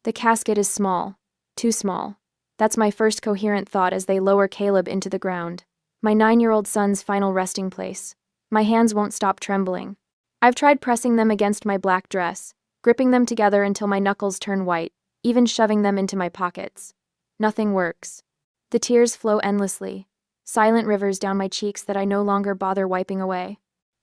The casket is small. Too small. That's my first coherent thought as they lower Caleb into the ground. My 9-year-old son's final resting place. My hands won't stop trembling. I've tried pressing them against my black dress, gripping them together until my knuckles turn white, even shoving them into my pockets. Nothing works. The tears flow endlessly, silent rivers down my cheeks that I no longer bother wiping away.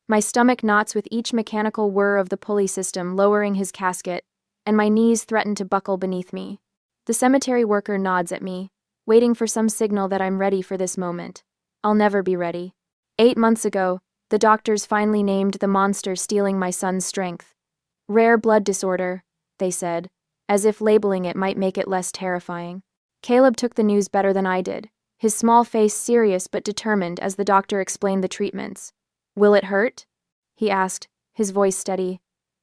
My stomach knots with each mechanical whir of the pulley system lowering his casket, and my knees threaten to buckle beneath me. The cemetery worker nods at me, waiting for some signal that I'm ready for this moment. I'll never be ready. 8 months ago, the doctors finally named the monster stealing my son's strength. Rare blood disorder, they said, as if labeling it might make it less terrifying. Caleb took the news better than I did, his small face serious but determined as the doctor explained the treatments. "Will it hurt?" he asked, his voice steady.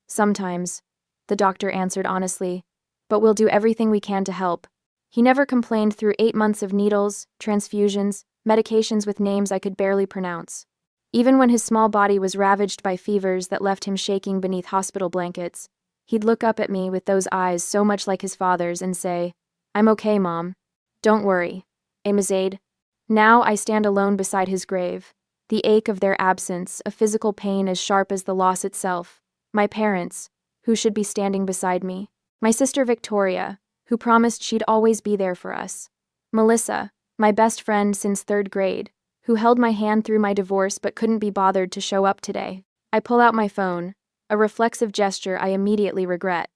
"Sometimes," the doctor answered honestly, "but we'll do everything we can to help." He never complained through 8 months of needles, transfusions, medications with names I could barely pronounce. Even when his small body was ravaged by fevers that left him shaking beneath hospital blankets, he'd look up at me with those eyes so much like his father's and say, "I'm okay, Mom. Don't worry. Amazade." Now I stand alone beside his grave, the ache of their absence, a physical pain as sharp as the loss itself. My parents, who should be standing beside me. My sister Victoria, who promised she'd always be there for us. Melissa, my best friend since 3rd grade, who held my hand through my divorce but couldn't be bothered to show up today. I pull out my phone, a reflexive gesture I immediately regret.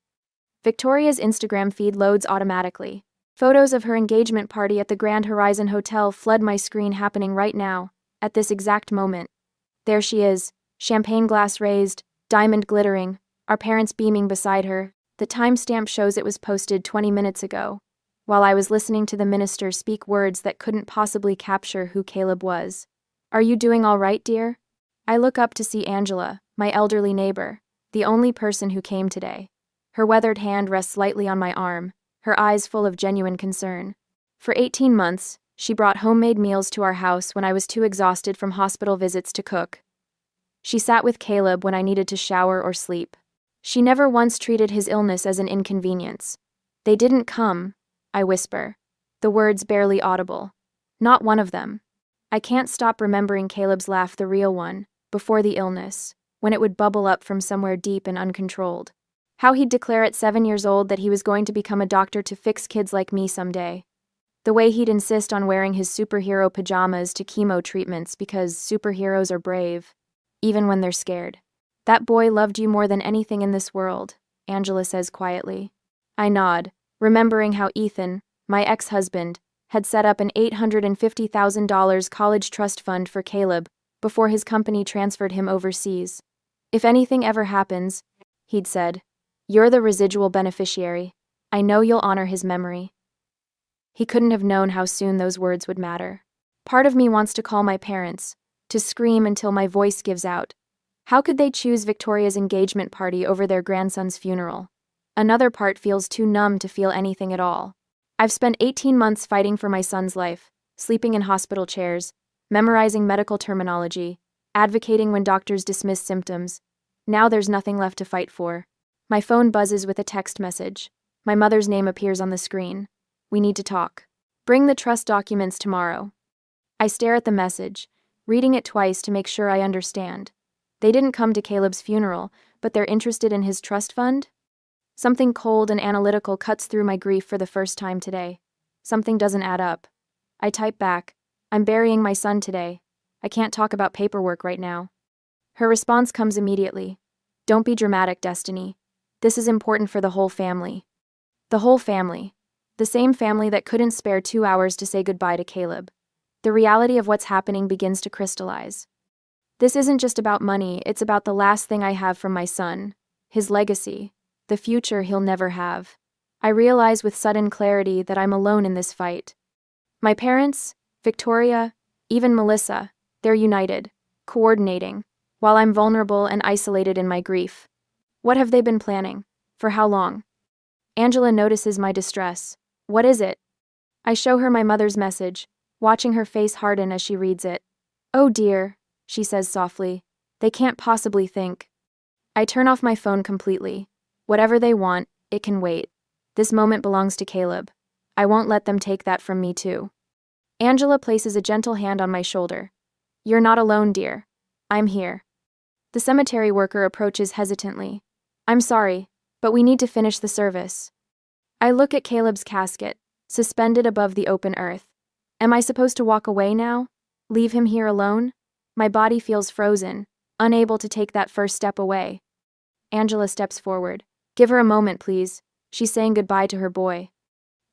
Victoria's Instagram feed loads automatically. Photos of her engagement party at the Grand Horizon Hotel flood my screen, happening right now, at this exact moment. There she is, champagne glass raised, diamond glittering, our parents beaming beside her. The timestamp shows it was posted 20 minutes ago, while I was listening to the minister speak words that couldn't possibly capture who Caleb was. "Are you doing all right, dear?" I look up to see Angela, my elderly neighbor, the only person who came today. Her weathered hand rests lightly on my arm, her eyes full of genuine concern. For 18 months, she brought homemade meals to our house when I was too exhausted from hospital visits to cook. She sat with Caleb when I needed to shower or sleep. She never once treated his illness as an inconvenience. "They didn't come," I whisper, the words barely audible. Not one of them. I can't stop remembering Caleb's laugh, the real one, before the illness, when it would bubble up from somewhere deep and uncontrolled. How he'd declare at 7 years old that he was going to become a doctor to fix kids like me someday. The way he'd insist on wearing his superhero pajamas to chemo treatments because superheroes are brave, even when they're scared. "That boy loved you more than anything in this world," Angela says quietly. I nod, remembering how Ethan, my ex-husband, had set up an $850,000 college trust fund for Caleb before his company transferred him overseas. "If anything ever happens," he'd said, "you're the residual beneficiary. I know you'll honor his memory." He couldn't have known how soon those words would matter. Part of me wants to call my parents, to scream until my voice gives out. How could they choose Victoria's engagement party over their grandson's funeral? Another part feels too numb to feel anything at all. I've spent 18 months fighting for my son's life, sleeping in hospital chairs, memorizing medical terminology, advocating when doctors dismiss symptoms. Now there's nothing left to fight for. My phone buzzes with a text message. My mother's name appears on the screen. "We need to talk. Bring the trust documents tomorrow." I stare at the message, reading it twice to make sure I understand. They didn't come to Caleb's funeral, but they're interested in his trust fund? Something cold and analytical cuts through my grief for the first time today. Something doesn't add up. I type back, "I'm burying my son today. I can't talk about paperwork right now." Her response comes immediately. "Don't be dramatic, Destiny. This is important for the whole family." The whole family. The same family that couldn't spare 2 hours to say goodbye to Caleb. The reality of what's happening begins to crystallize. This isn't just about money, it's about the last thing I have from my son, his legacy, the future he'll never have. I realize with sudden clarity that I'm alone in this fight. My parents, Victoria, even Melissa, they're united, coordinating, while I'm vulnerable and isolated in my grief. What have they been planning? For how long? Angela notices my distress. "What is it?" I show her my mother's message, watching her face harden as she reads it. "Oh dear," she says softly. "They can't possibly think." I turn off my phone completely. Whatever they want, it can wait. This moment belongs to Caleb. I won't let them take that from me too. Angela places a gentle hand on my shoulder. You're not alone, dear. I'm here. The cemetery worker approaches hesitantly. I'm sorry, but we need to finish the service. I look at Caleb's casket, suspended above the open earth. Am I supposed to walk away now? Leave him here alone? My body feels frozen, unable to take that first step away. Angela steps forward. Give her a moment, please. She's saying goodbye to her boy.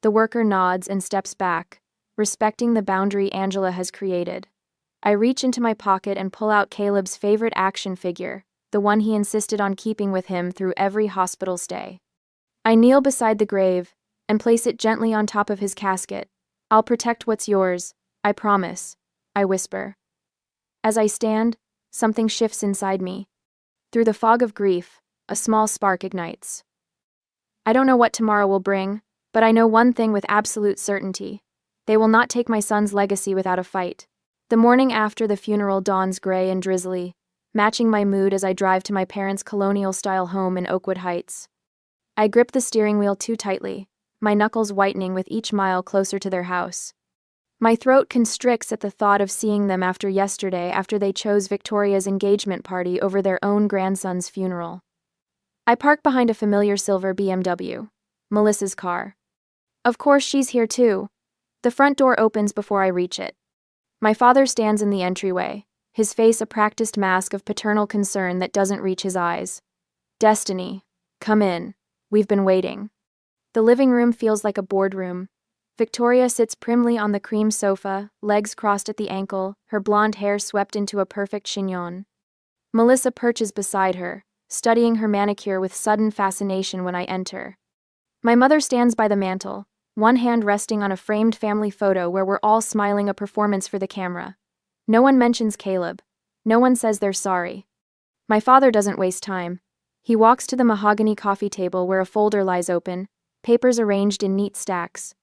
The worker nods and steps back, respecting the boundary Angela has created. I reach into my pocket and pull out Caleb's favorite action figure, the one he insisted on keeping with him through every hospital stay. I kneel beside the grave and place it gently on top of his casket. I'll protect what's yours, I promise, I whisper. As I stand, something shifts inside me. Through the fog of grief, a small spark ignites. I don't know what tomorrow will bring, but I know one thing with absolute certainty. They will not take my son's legacy without a fight. The morning after the funeral dawns gray and drizzly, matching my mood as I drive to my parents' colonial-style home in Oakwood Heights. I grip the steering wheel too tightly, my knuckles whitening with each mile closer to their house. My throat constricts at the thought of seeing them after yesterday after they chose Victoria's engagement party over their own grandson's funeral. I park behind a familiar silver BMW, Melissa's car. Of course she's here too. The front door opens before I reach it. My father stands in the entryway, his face a practiced mask of paternal concern that doesn't reach his eyes. Destiny, come in. We've been waiting. The living room feels like a boardroom. Victoria sits primly on the cream sofa, legs crossed at the ankle, her blonde hair swept into a perfect chignon. Melissa perches beside her, studying her manicure with sudden fascination when I enter. My mother stands by the mantel, one hand resting on a framed family photo where we're all smiling a performance for the camera. No one mentions Caleb. No one says they're sorry. My father doesn't waste time. He walks to the mahogany coffee table where a folder lies open, papers arranged in neat stacks.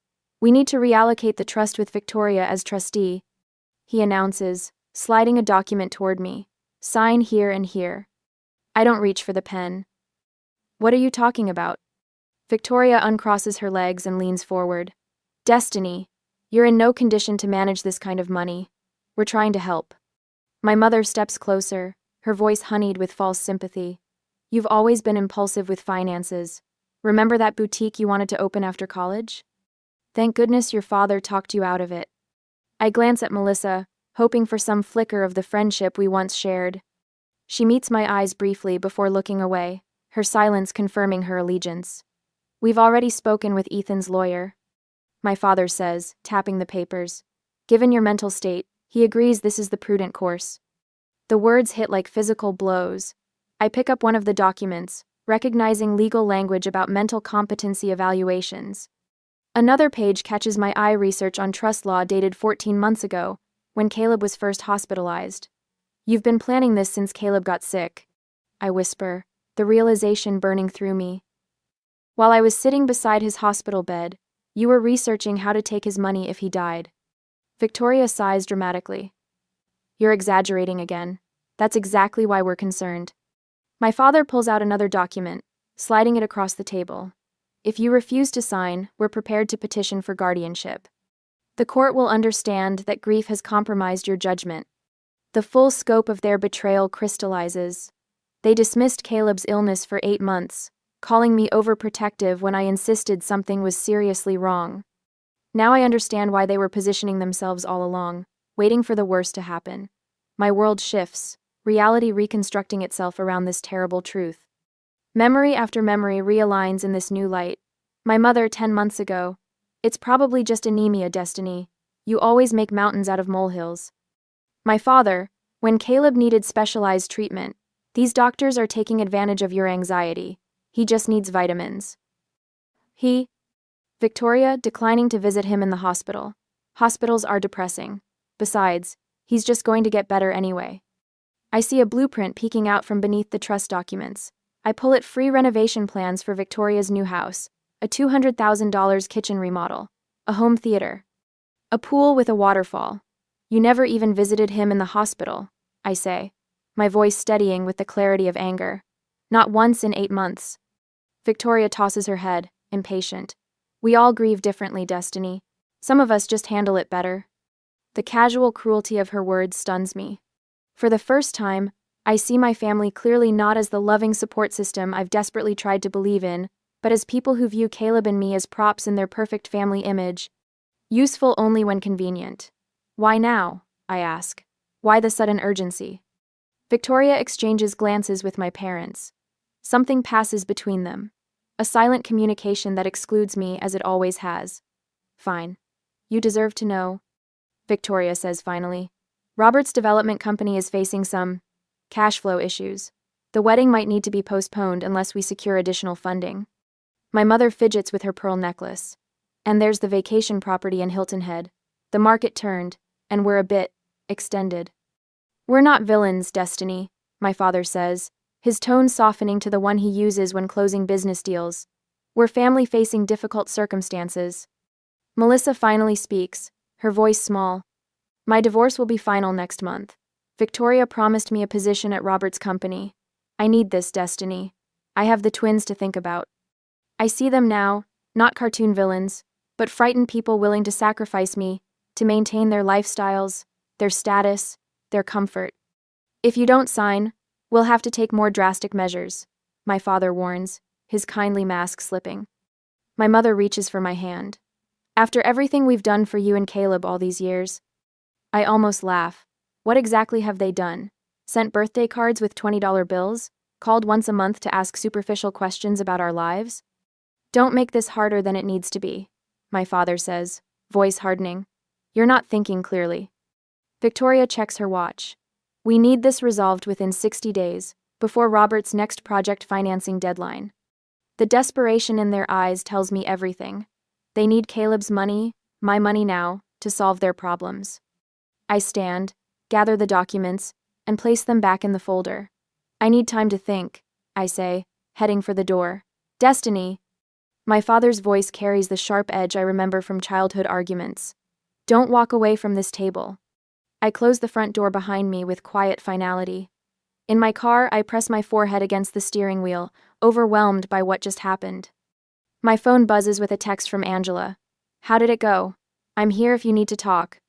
We need to reallocate the trust with Victoria as trustee, he announces, sliding a document toward me. Sign here and here. I don't reach for the pen. What are you talking about? Victoria uncrosses her legs and leans forward. Destiny, you're in no condition to manage this kind of money. We're trying to help. My mother steps closer, her voice honeyed with false sympathy. You've always been impulsive with finances. Remember that boutique you wanted to open after college? Thank goodness your father talked you out of it. I glance at Melissa, hoping for some flicker of the friendship we once shared. She meets my eyes briefly before looking away, her silence confirming her allegiance. We've already spoken with Ethan's lawyer, my father says, tapping the papers. Given your mental state, he agrees this is the prudent course. The words hit like physical blows. I pick up one of the documents, recognizing legal language about mental competency evaluations. Another page catches my eye: research on trust law dated 14 months ago, when Caleb was first hospitalized. You've been planning this since Caleb got sick, I whisper, the realization burning through me. While I was sitting beside his hospital bed, you were researching how to take his money if he died. Victoria sighs dramatically. You're exaggerating again. That's exactly why we're concerned. My father pulls out another document, sliding it across the table. If you refuse to sign, we're prepared to petition for guardianship. The court will understand that grief has compromised your judgment. The full scope of their betrayal crystallizes. They dismissed Caleb's illness for 8 months, calling me overprotective when I insisted something was seriously wrong. Now I understand why they were positioning themselves all along, waiting for the worst to happen. My world shifts, reality reconstructing itself around this terrible truth. Memory after memory realigns in this new light. My mother 10 months ago. It's probably just anemia, Destiny. You always make mountains out of molehills. My father, when Caleb needed specialized treatment, these doctors are taking advantage of your anxiety. He just needs vitamins. Victoria, declining to visit him in the hospital. Hospitals are depressing. Besides, he's just going to get better anyway. I see a blueprint peeking out from beneath the trust documents. I pull it: free renovation plans for Victoria's new house, a $200,000 kitchen remodel, a home theater, a pool with a waterfall. You never even visited him in the hospital, I say, my voice steadying with the clarity of anger. Not once in 8 months. Victoria tosses her head. impatient. We all grieve differently, Destiny. Some of us just handle it better. The casual cruelty of her words stuns me. For the first time, I see my family clearly not as the loving support system I've desperately tried to believe in, but as people who view Caleb and me as props in their perfect family image, useful only when convenient. Why now? I ask. Why the sudden urgency? Victoria exchanges glances with my parents. Something passes between them. A silent communication that excludes me as it always has. Fine. You deserve to know, Victoria says finally. Robert's development company is facing some cash flow issues. The wedding might need to be postponed unless we secure additional funding. My mother fidgets with her pearl necklace. And there's the vacation property in Hilton Head. The market turned, and we're a bit extended. We're not villains, Destiny, my father says, his tone softening to the one he uses when closing business deals. We're family facing difficult circumstances. Melissa finally speaks, her voice small. My divorce will be final next month. Victoria promised me a position at Robert's company. I need this, Destiny. I have the twins to think about. I see them now, not cartoon villains, but frightened people willing to sacrifice me to maintain their lifestyles, their status, their comfort. If you don't sign, we'll have to take more drastic measures, my father warns, his kindly mask slipping. My mother reaches for my hand. After everything we've done for you and Caleb all these years, I almost laugh. What exactly have they done? Sent birthday cards with $20 bills? Called once a month to ask superficial questions about our lives? Don't make this harder than it needs to be, my father says, voice hardening. You're not thinking clearly. Victoria checks her watch. We need this resolved within 60 days, before Robert's next project financing deadline. The desperation in their eyes tells me everything. They need Caleb's money, my money now, to solve their problems. I stand, gather the documents, and place them back in the folder. I need time to think, I say, heading for the door. Destiny! My father's voice carries the sharp edge I remember from childhood arguments. Don't walk away from this table. I close the front door behind me with quiet finality. In my car, I press my forehead against the steering wheel, overwhelmed by what just happened. My phone buzzes with a text from Angela. How did it go? I'm here if you need to talk.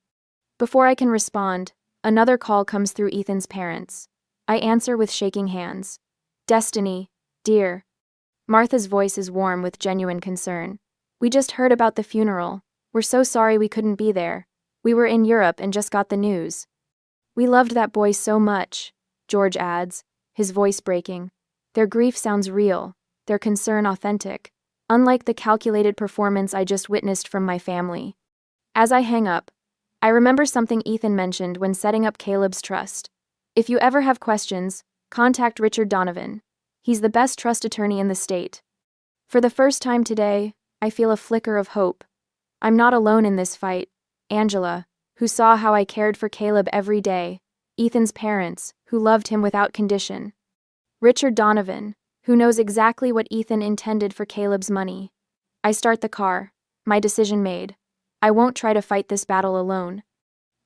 Before I can respond, another call comes through Ethan's parents. I answer with shaking hands. Destiny, dear. Martha's voice is warm with genuine concern. We just heard about the funeral. We're so sorry we couldn't be there. We were in Europe and just got the news. We loved that boy so much, George adds, his voice breaking. Their grief sounds real, their concern authentic, unlike the calculated performance I just witnessed from my family. As I hang up, I remember something Ethan mentioned when setting up Caleb's trust. If you ever have questions, contact Richard Donovan. He's the best trust attorney in the state. For the first time today, I feel a flicker of hope. I'm not alone in this fight. Angela, who saw how I cared for Caleb every day. Ethan's parents, who loved him without condition. Richard Donovan, who knows exactly what Ethan intended for Caleb's money. I start the car, my decision made. I won't try to fight this battle alone.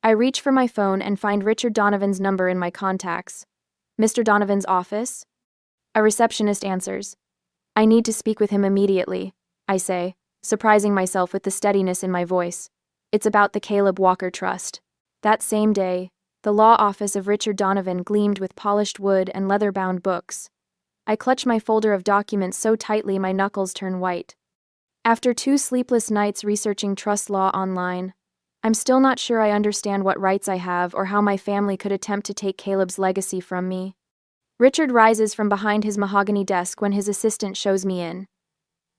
I reach for my phone and find Richard Donovan's number in my contacts. Mr. Donovan's office? A receptionist answers. I need to speak with him immediately, I say, surprising myself with the steadiness in my voice. It's about the Caleb Walker Trust. That same day, the law office of Richard Donovan gleamed with polished wood and leather-bound books. I clutch my folder of documents so tightly my knuckles turn white. After 2 sleepless nights researching trust law online, I'm still not sure I understand what rights I have or how my family could attempt to take Caleb's legacy from me. Richard rises from behind his mahogany desk when his assistant shows me in.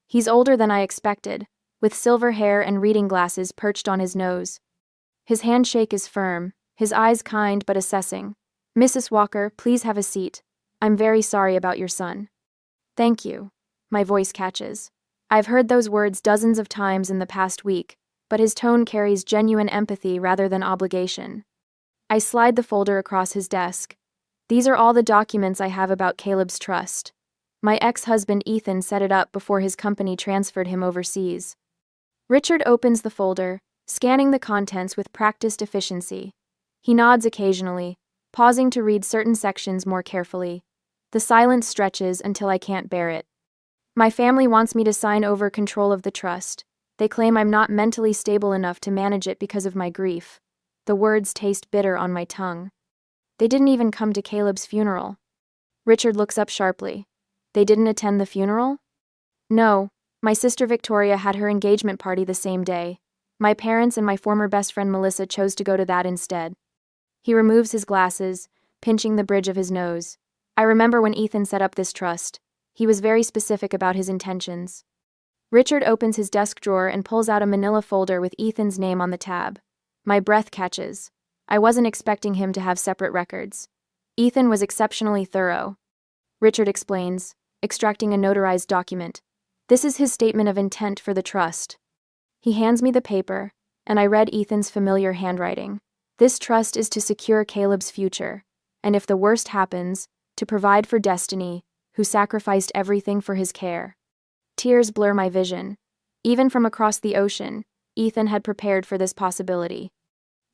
He's older than I expected, with silver hair and reading glasses perched on his nose. His handshake is firm, his eyes kind but assessing. Mrs. Walker, please have a seat. I'm very sorry about your son. Thank you. My voice catches. I've heard those words dozens of times in the past week, but his tone carries genuine empathy rather than obligation. I slide the folder across his desk. These are all the documents I have about Caleb's trust. My ex-husband Ethan set it up before his company transferred him overseas. Richard opens the folder, scanning the contents with practiced efficiency. He nods occasionally, pausing to read certain sections more carefully. The silence stretches until I can't bear it. My family wants me to sign over control of the trust. They claim I'm not mentally stable enough to manage it because of my grief. The words taste bitter on my tongue. They didn't even come to Caleb's funeral. Richard looks up sharply. They didn't attend the funeral? No. My sister Victoria had her engagement party the same day. My parents and my former best friend Melissa chose to go to that instead. He removes his glasses, pinching the bridge of his nose. I remember when Ethan set up this trust. He was very specific about his intentions. Richard opens his desk drawer and pulls out a manila folder with Ethan's name on the tab. My breath catches. I wasn't expecting him to have separate records. Ethan was exceptionally thorough. Richard explains, extracting a notarized document. This is his statement of intent for the trust. He hands me the paper, and I read Ethan's familiar handwriting. This trust is to secure Caleb's future, and if the worst happens, to provide for Destiny, who sacrificed everything for his care. Tears blur my vision. Even from across the ocean, Ethan had prepared for this possibility.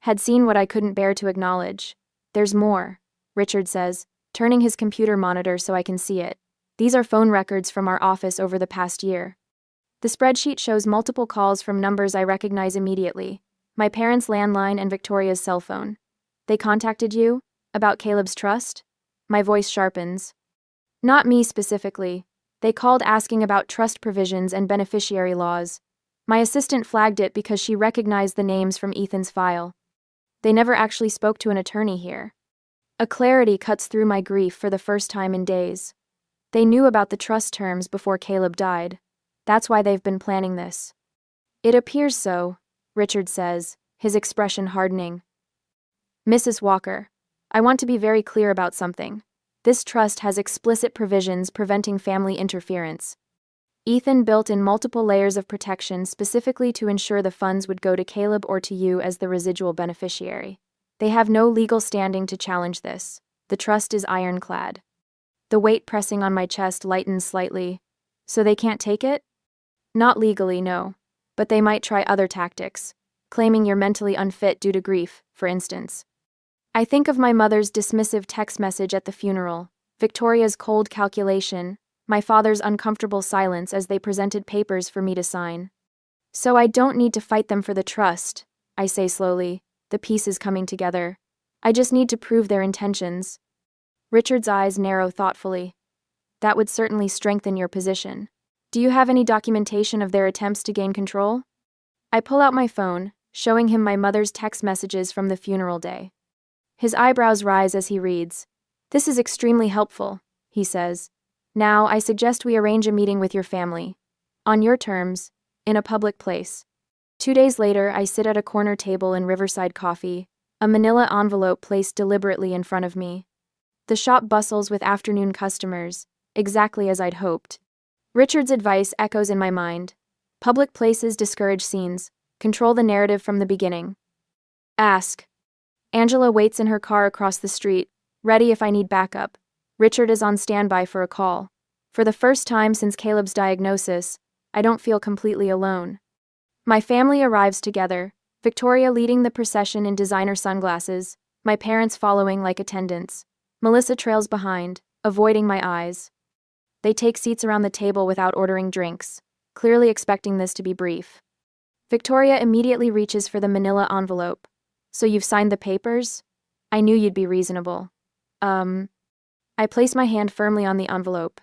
Had seen what I couldn't bear to acknowledge. There's more, Richard says, turning his computer monitor so I can see it. These are phone records from our office over the past year. The spreadsheet shows multiple calls from numbers I recognize immediately. My parents' landline and Victoria's cell phone. They contacted you? About Caleb's trust? My voice sharpens. Not me specifically. They called asking about trust provisions and beneficiary laws. My assistant flagged it because she recognized the names from Ethan's file. They never actually spoke to an attorney here. A clarity cuts through my grief for the first time in days. They knew about the trust terms before Caleb died. That's why they've been planning this. It appears so, Richard says, his expression hardening. Mrs. Walker, I want to be very clear about something. This trust has explicit provisions preventing family interference. Ethan built in multiple layers of protection specifically to ensure the funds would go to Caleb or to you as the residual beneficiary. They have no legal standing to challenge this. The trust is ironclad. The weight pressing on my chest lightens slightly. So they can't take it? Not legally, no. But they might try other tactics, claiming you're mentally unfit due to grief, for instance. I think of my mother's dismissive text message at the funeral, Victoria's cold calculation, my father's uncomfortable silence as they presented papers for me to sign. So I don't need to fight them for the trust, I say slowly, the pieces coming together. I just need to prove their intentions. Richard's eyes narrow thoughtfully. That would certainly strengthen your position. Do you have any documentation of their attempts to gain control? I pull out my phone, showing him my mother's text messages from the funeral day. His eyebrows rise as he reads. This is extremely helpful, he says. Now, I suggest we arrange a meeting with your family. On your terms, in a public place. 2 days later, I sit at a corner table in Riverside Coffee, a manila envelope placed deliberately in front of me. The shop bustles with afternoon customers, exactly as I'd hoped. Richard's advice echoes in my mind. Public places discourage scenes. Control the narrative from the beginning. Ask. Angela waits in her car across the street, ready if I need backup. Richard is on standby for a call. For the first time since Caleb's diagnosis, I don't feel completely alone. My family arrives together, Victoria leading the procession in designer sunglasses, my parents following like attendants. Melissa trails behind, avoiding my eyes. They take seats around the table without ordering drinks, clearly expecting this to be brief. Victoria immediately reaches for the manila envelope. So you've signed the papers? I knew you'd be reasonable. I place my hand firmly on the envelope.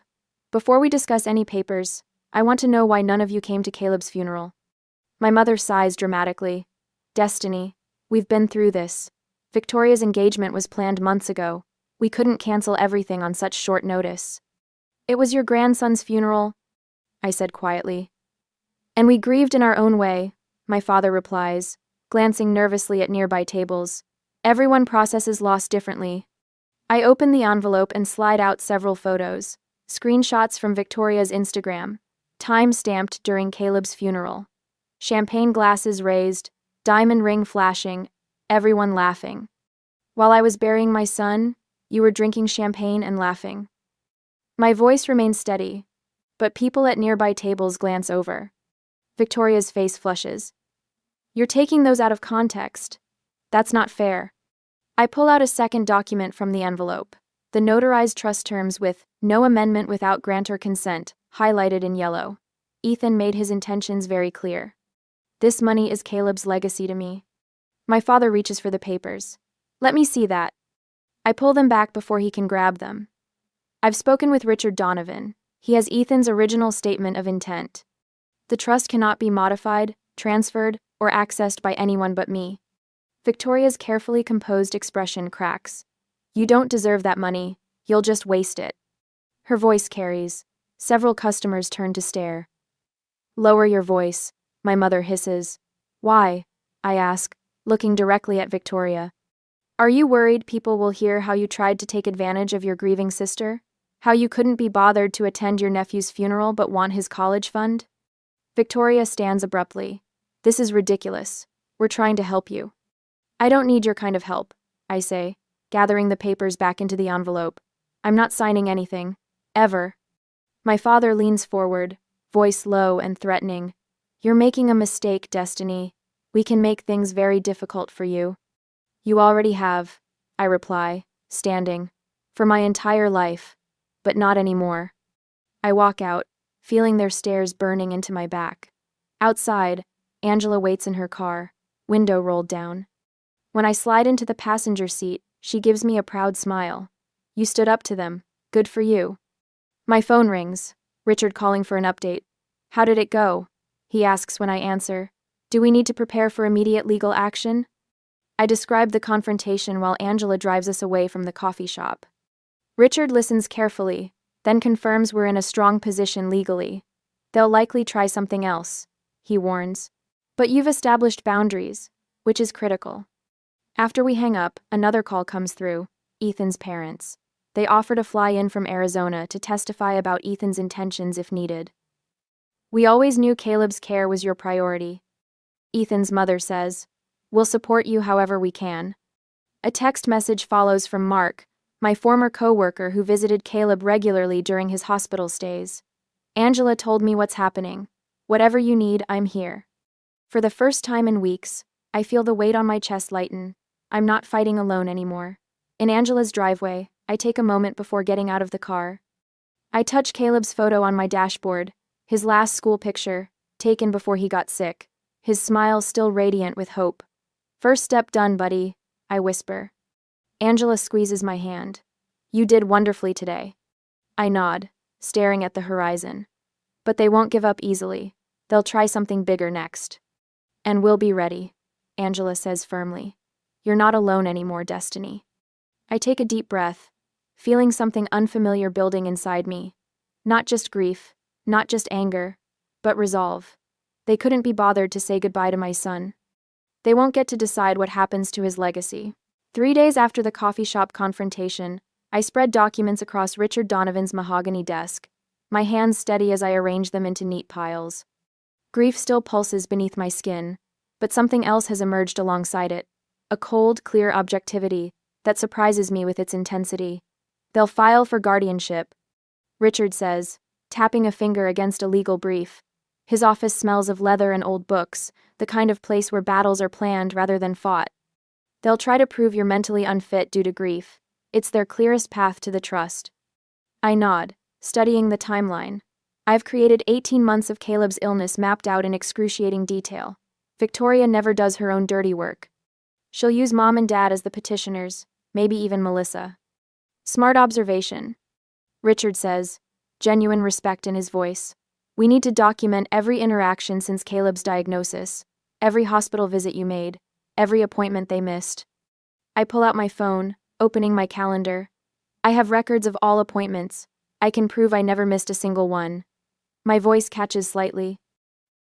Before we discuss any papers, I want to know why none of you came to Caleb's funeral. My mother sighs dramatically. Destiny, we've been through this. Victoria's engagement was planned months ago. We couldn't cancel everything on such short notice. It was your grandson's funeral, I said quietly. And we grieved in our own way, my father replies, glancing nervously at nearby tables. Everyone processes loss differently. I open the envelope and slide out several photos, screenshots from Victoria's Instagram, time-stamped during Caleb's funeral. Champagne glasses raised, diamond ring flashing, everyone laughing. While I was burying my son, you were drinking champagne and laughing. My voice remains steady, but people at nearby tables glance over. Victoria's face flushes. You're taking those out of context. That's not fair. I pull out a second document from the envelope, the notarized trust terms with no amendment without grantor consent, highlighted in yellow. Ethan made his intentions very clear. This money is Caleb's legacy to me. My father reaches for the papers. Let me see that. I pull them back before he can grab them. I've spoken with Richard Donovan. He has Ethan's original statement of intent. The trust cannot be modified, transferred, or accessed by anyone but me. Victoria's carefully composed expression cracks. You don't deserve that money, you'll just waste it. Her voice carries. Several customers turn to stare. Lower your voice, my mother hisses. Why? I ask, looking directly at Victoria. Are you worried people will hear how you tried to take advantage of your grieving sister? How you couldn't be bothered to attend your nephew's funeral but want his college fund? Victoria stands abruptly. This is ridiculous. We're trying to help you. I don't need your kind of help, I say, gathering the papers back into the envelope. I'm not signing anything. Ever. My father leans forward, voice low and threatening. You're making a mistake, Destiny. We can make things very difficult for you. You already have, I reply, standing. For my entire life. But not anymore. I walk out, feeling their stares burning into my back. Outside, Angela waits in her car, window rolled down. When I slide into the passenger seat, she gives me a proud smile. You stood up to them. Good for you. My phone rings. Richard calling for an update. How did it go? He asks when I answer. Do we need to prepare for immediate legal action? I describe the confrontation while Angela drives us away from the coffee shop. Richard listens carefully, then confirms we're in a strong position legally. They'll likely try something else, he warns. But you've established boundaries, which is critical. After we hang up, another call comes through, Ethan's parents. They offer to fly in from Arizona to testify about Ethan's intentions if needed. We always knew Caleb's care was your priority. Ethan's mother says, we'll support you however we can. A text message follows from Mark, my former co-worker who visited Caleb regularly during his hospital stays. Angela told me what's happening. Whatever you need, I'm here. For the first time in weeks, I feel the weight on my chest lighten. I'm not fighting alone anymore. In Angela's driveway, I take a moment before getting out of the car. I touch Caleb's photo on my dashboard, his last school picture, taken before he got sick, his smile still radiant with hope. First step done, buddy, I whisper. Angela squeezes my hand. You did wonderfully today. I nod, staring at the horizon. But they won't give up easily. They'll try something bigger next. And we'll be ready, Angela says firmly. You're not alone anymore, Destiny. I take a deep breath, feeling something unfamiliar building inside me. Not just grief, not just anger, but resolve. They couldn't be bothered to say goodbye to my son. They won't get to decide what happens to his legacy. 3 days after the coffee shop confrontation, I spread documents across Richard Donovan's mahogany desk, my hands steady as I arrange them into neat piles. Grief still pulses beneath my skin, but something else has emerged alongside it, a cold, clear objectivity that surprises me with its intensity. They'll file for guardianship, Richard says, tapping a finger against a legal brief. His office smells of leather and old books, the kind of place where battles are planned rather than fought. They'll try to prove you're mentally unfit due to grief. It's their clearest path to the trust. I nod, studying the timeline. I've created 18 months of Caleb's illness mapped out in excruciating detail. Victoria never does her own dirty work. She'll use Mom and Dad as the petitioners, maybe even Melissa. Smart observation. Richard says, genuine respect in his voice. We need to document every interaction since Caleb's diagnosis, every hospital visit you made, every appointment they missed. I pull out my phone, opening my calendar. I have records of all appointments. I can prove I never missed a single one. My voice catches slightly.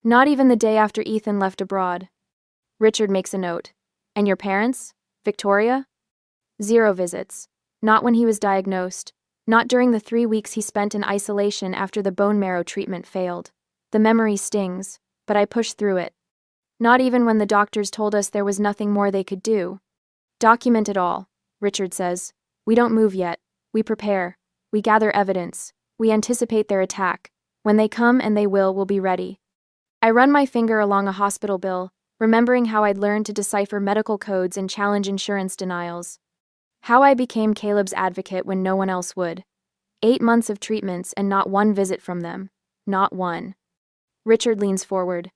Not even the day after Ethan left abroad. Richard makes a note. And your parents? Victoria? 0 visits. Not when he was diagnosed. Not during the 3 weeks he spent in isolation after the bone marrow treatment failed. The memory stings, but I push through it. Not even when the doctors told us there was nothing more they could do. Document it all, Richard says. We don't move yet. We prepare. We gather evidence. We anticipate their attack. When they come, and they will, we'll be ready. I run my finger along a hospital bill, remembering how I'd learned to decipher medical codes and challenge insurance denials. How I became Caleb's advocate when no one else would. 8 months of treatments and not one visit from them. Not one. Richard leans forward.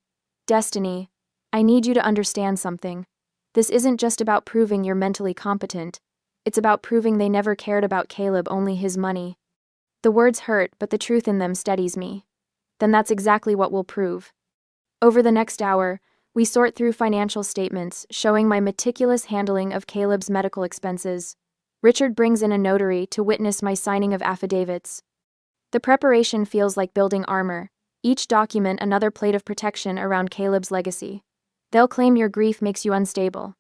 Destiny, I need you to understand something. This isn't just about proving you're mentally competent. It's about proving they never cared about Caleb, only his money. The words hurt, but the truth in them steadies me. Then that's exactly what we'll prove. Over the next hour, we sort through financial statements showing my meticulous handling of Caleb's medical expenses. Richard brings in a notary to witness my signing of affidavits. The preparation feels like building armor, each document another plate of protection around Caleb's legacy. They'll claim your grief makes you unstable.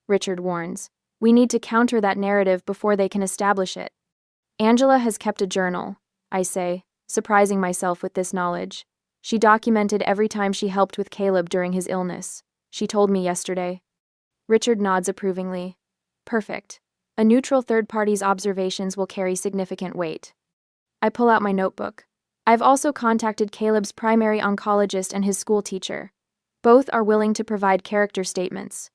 Richard warns. We need to counter that narrative before they can establish it. Angela has kept a journal, I say, surprising myself with this knowledge. She documented every time she helped with Caleb during his illness. She told me yesterday. Richard nods approvingly. Perfect. A neutral third party's observations will carry significant weight. I pull out my notebook. I've also contacted Caleb's primary oncologist and his school teacher. Both are willing to provide character statements.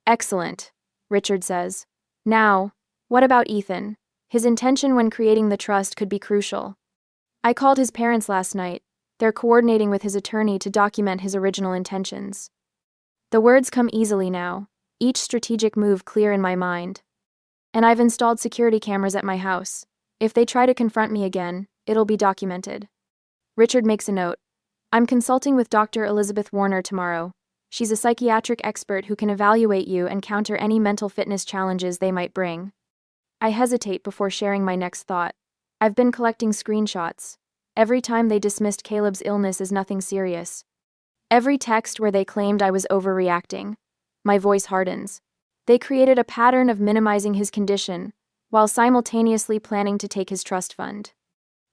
Excellent, Richard says. Now, what about Ethan? His intention when creating the trust could be crucial. I called his parents last night. They're coordinating with his attorney to document his original intentions. The words come easily now, each strategic move clear in my mind. And I've installed security cameras at my house. If they try to confront me again, it'll be documented. Richard makes a note. I'm consulting with Dr. Elizabeth Warner tomorrow. She's a psychiatric expert who can evaluate you and counter any mental fitness challenges they might bring. I hesitate before sharing my next thought. I've been collecting screenshots. Every time they dismissed Caleb's illness as nothing serious. Every text where they claimed I was overreacting. My voice hardens. They created a pattern of minimizing his condition, while simultaneously planning to take his trust fund.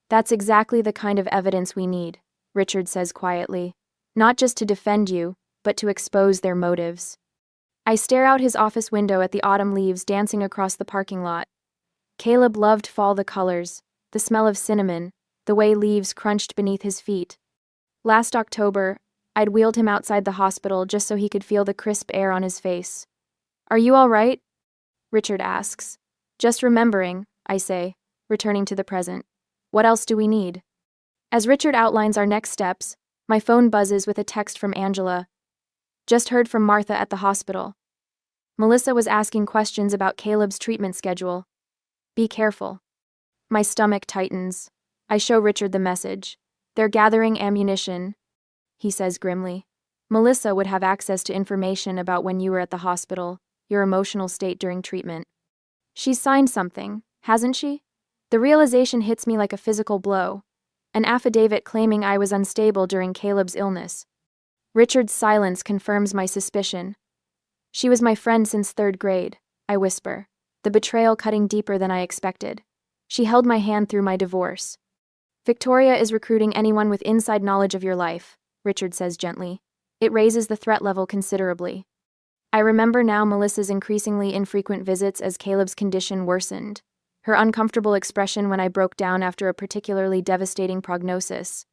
That's exactly the kind of evidence we need, Richard says quietly. Not just to defend you, but to expose their motives. I stare out his office window at the autumn leaves dancing across the parking lot. Caleb loved fall, the colors, the smell of cinnamon, the way leaves crunched beneath his feet. Last October, I'd wheeled him outside the hospital just so he could feel the crisp air on his face. Are you all right? Richard asks. Just remembering, I say, returning to the present. What else do we need? As Richard outlines our next steps, my phone buzzes with a text from Angela. Just heard from Martha at the hospital. Melissa was asking questions about Caleb's treatment schedule. Be careful. My stomach tightens. I show Richard the message. They're gathering ammunition, he says grimly. Melissa would have access to information about when you were at the hospital, your emotional state during treatment. She's signed something, hasn't she? The realization hits me like a physical blow. An affidavit claiming I was unstable during Caleb's illness. Richard's silence confirms my suspicion. She was my friend since 3rd grade, I whisper, the betrayal cutting deeper than I expected. She held my hand through my divorce. Victoria is recruiting anyone with inside knowledge of your life, Richard says gently. It raises the threat level considerably. I remember now Melissa's increasingly infrequent visits as Caleb's condition worsened. Her uncomfortable expression when I broke down after a particularly devastating prognosis.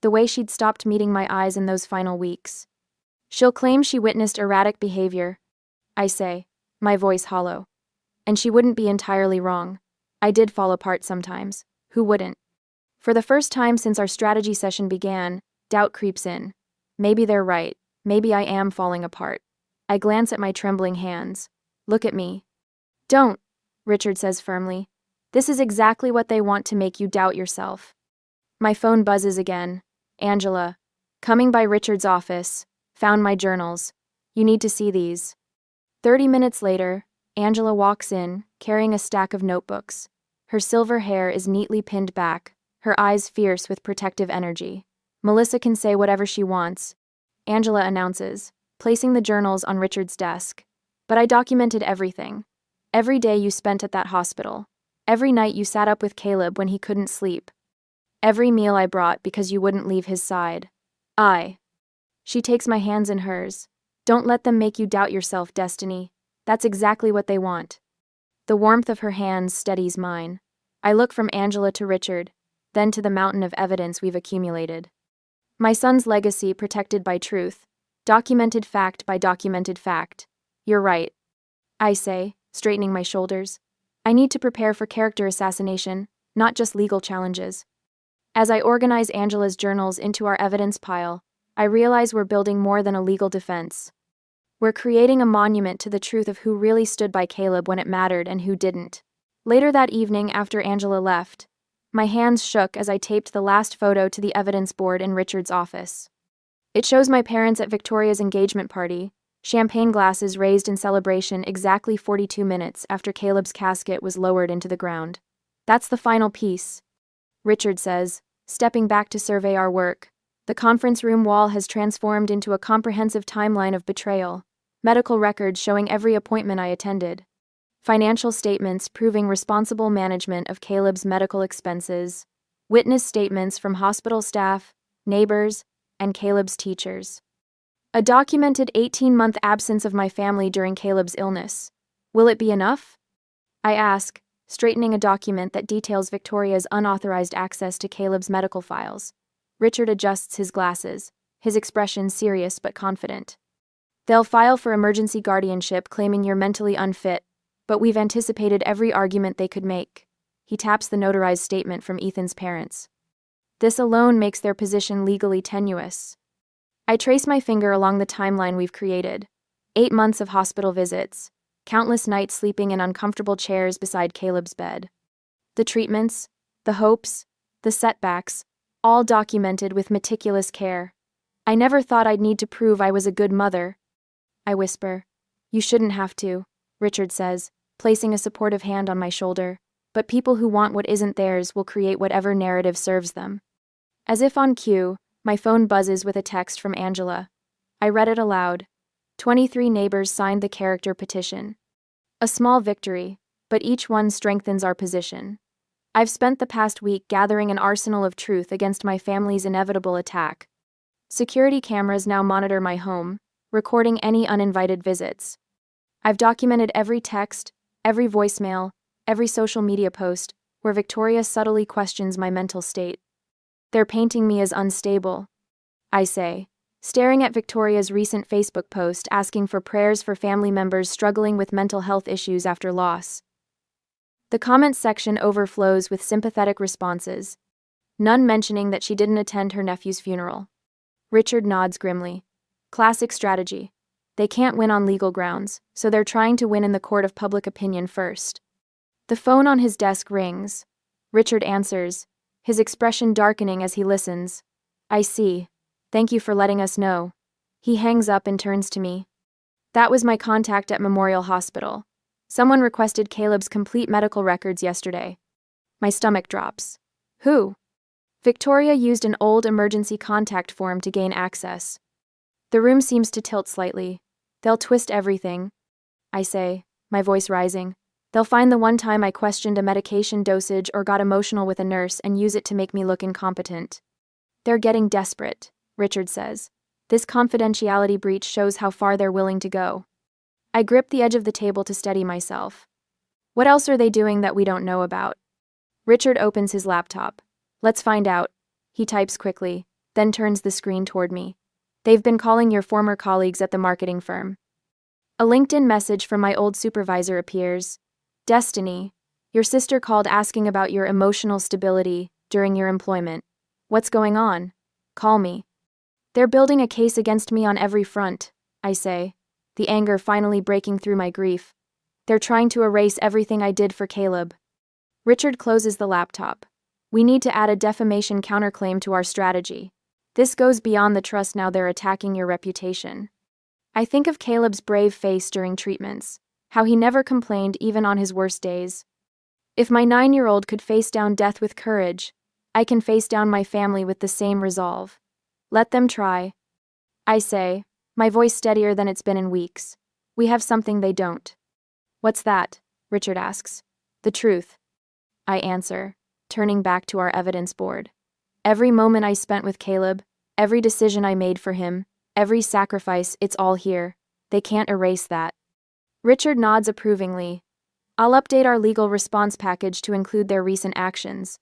The way she'd stopped meeting my eyes in those final weeks. She'll claim she witnessed erratic behavior, I say, my voice hollow. And she wouldn't be entirely wrong. I did fall apart sometimes. Who wouldn't? For the first time since our strategy session began, doubt creeps in. Maybe they're right. Maybe I am falling apart. I glance at my trembling hands. Look at me. Don't, Richard says firmly. This is exactly what they want to make you doubt yourself. My phone buzzes again. Angela. Coming by Richard's office. Found my journals. You need to see these. 30 minutes later, Angela walks in, carrying a stack of notebooks. Her silver hair is neatly pinned back, her eyes fierce with protective energy. Melissa can say whatever she wants, Angela announces, placing the journals on Richard's desk. But I documented everything. Every day you spent at that hospital. Every night you sat up with Caleb when he couldn't sleep. Every meal I brought because you wouldn't leave his side. She takes my hands in hers. Don't let them make you doubt yourself, Destiny. That's exactly what they want. The warmth of her hands steadies mine. I look from Angela to Richard, then to the mountain of evidence we've accumulated. My son's legacy protected by truth, documented fact by documented fact. You're right, I say, straightening my shoulders. I need to prepare for character assassination, not just legal challenges. As I organize Angela's journals into our evidence pile, I realize we're building more than a legal defense. We're creating a monument to the truth of who really stood by Caleb when it mattered and who didn't. Later that evening, after Angela left, my hands shook as I taped the last photo to the evidence board in Richard's office. It shows my parents at Victoria's engagement party, champagne glasses raised in celebration exactly 42 minutes after Caleb's casket was lowered into the ground. That's the final piece, Richard says, stepping back to survey our work. The conference room wall has transformed into a comprehensive timeline of betrayal, medical records showing every appointment I attended, financial statements proving responsible management of Caleb's medical expenses, witness statements from hospital staff, neighbors, and Caleb's teachers. A documented 18-month absence of my family during Caleb's illness. Will it be enough? I ask, straightening a document that details Victoria's unauthorized access to Caleb's medical files. Richard adjusts his glasses, his expression serious but confident. They'll file for emergency guardianship claiming you're mentally unfit, but we've anticipated every argument they could make. He taps the notarized statement from Ethan's parents. This alone makes their position legally tenuous. I trace my finger along the timeline we've created. 8 months of hospital visits, countless nights sleeping in uncomfortable chairs beside Caleb's bed. The treatments, the hopes, the setbacks, all documented with meticulous care. I never thought I'd need to prove I was a good mother. I whisper. You shouldn't have to, Richard says, placing a supportive hand on my shoulder, but people who want what isn't theirs will create whatever narrative serves them. As if on cue, my phone buzzes with a text from Angela. I read it aloud. 23 neighbors signed the character petition. A small victory, but each one strengthens our position. I've spent the past week gathering an arsenal of truth against my family's inevitable attack. Security cameras now monitor my home, recording any uninvited visits. I've documented every text, every voicemail, every social media post, where Victoria subtly questions my mental state. They're painting me as unstable, I say, staring at Victoria's recent Facebook post asking for prayers for family members struggling with mental health issues after loss. The comments section overflows with sympathetic responses, none mentioning that she didn't attend her nephew's funeral. Richard nods grimly. Classic strategy. They can't win on legal grounds, so they're trying to win in the court of public opinion first. The phone on his desk rings. Richard answers, his expression darkening as he listens. I see. Thank you for letting us know. He hangs up and turns to me. That was my contact at Memorial Hospital. Someone requested Caleb's complete medical records yesterday. My stomach drops. Who? Victoria used an old emergency contact form to gain access. The room seems to tilt slightly. They'll twist everything, I say, my voice rising. They'll find the one time I questioned a medication dosage or got emotional with a nurse and use it to make me look incompetent. They're getting desperate, Richard says. This confidentiality breach shows how far they're willing to go. I grip the edge of the table to steady myself. What else are they doing that we don't know about? Richard opens his laptop. Let's find out. He types quickly, then turns the screen toward me. They've been calling your former colleagues at the marketing firm. A LinkedIn message from my old supervisor appears. Destiny, your sister called asking about your emotional stability during your employment. What's going on? Call me. They're building a case against me on every front, I say, the anger finally breaking through my grief. They're trying to erase everything I did for Caleb. Richard closes the laptop. We need to add a defamation counterclaim to our strategy. This goes beyond the trust now they're attacking your reputation. I think of Caleb's brave face during treatments, how he never complained even on his worst days. If my 9-year-old could face down death with courage, I can face down my family with the same resolve. Let them try. I say, my voice steadier than it's been in weeks. We have something they don't. What's that? Richard asks. The truth. I answer, turning back to our evidence board. Every moment I spent with Caleb, every decision I made for him, every sacrifice, it's all here. They can't erase that. Richard nods approvingly. I'll update our legal response package to include their recent actions.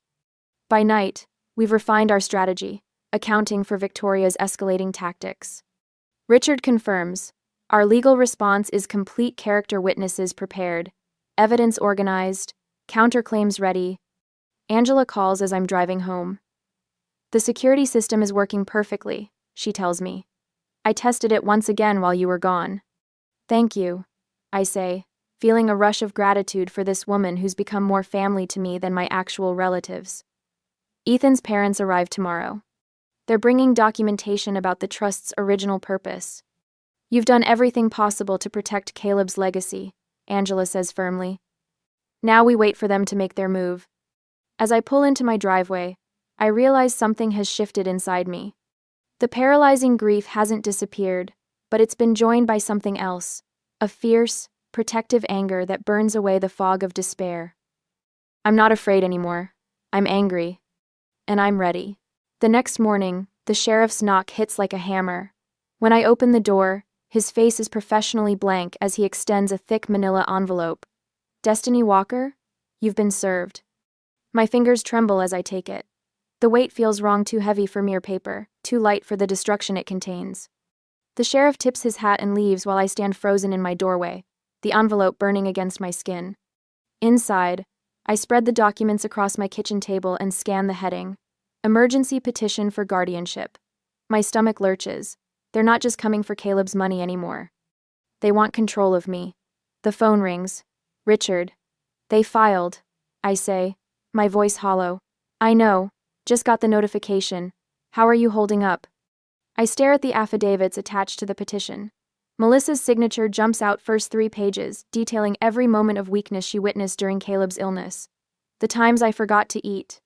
By night, we've refined our strategy, accounting for Victoria's escalating tactics. Richard confirms, our legal response is complete, character witnesses prepared, evidence organized, counterclaims ready. Angela calls as I'm driving home. The security system is working perfectly, she tells me. I tested it once again while you were gone. Thank you, I say, feeling a rush of gratitude for this woman who's become more family to me than my actual relatives. Ethan's parents arrive tomorrow. They're bringing documentation about the trust's original purpose. You've done everything possible to protect Caleb's legacy, Angela says firmly. Now we wait for them to make their move. As I pull into my driveway, I realize something has shifted inside me. The paralyzing grief hasn't disappeared, but it's been joined by something else, a fierce, protective anger that burns away the fog of despair. I'm not afraid anymore. I'm angry. And I'm ready. The next morning, the sheriff's knock hits like a hammer. When I open the door, his face is professionally blank as he extends a thick manila envelope. Destiny Walker? You've been served. My fingers tremble as I take it. The weight feels wrong, too heavy for mere paper, too light for the destruction it contains. The sheriff tips his hat and leaves while I stand frozen in my doorway, the envelope burning against my skin. Inside, I spread the documents across my kitchen table and scan the heading. Emergency petition for guardianship. My stomach lurches. They're not just coming for Caleb's money anymore. They want control of me. The phone rings. Richard. They filed, I say, my voice hollow. I know. Just got the notification. How are you holding up? I stare at the affidavits attached to the petition. Melissa's signature jumps out first 3 pages, detailing every moment of weakness she witnessed during Caleb's illness. The times I forgot to eat.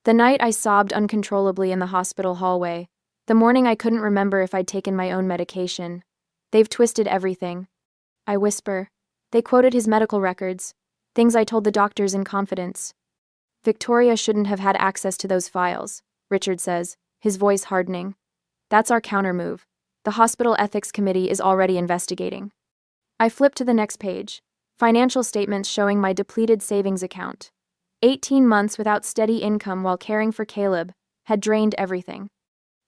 The night I sobbed uncontrollably in the hospital hallway. The morning I couldn't remember if I'd taken my own medication. They've twisted everything. I whisper. They quoted his medical records. Things I told the doctors in confidence. Victoria shouldn't have had access to those files, Richard says, his voice hardening. That's our countermove. The hospital ethics committee is already investigating. I flip to the next page. Financial statements showing my depleted savings account. 18 months without steady income while caring for Caleb had drained everything.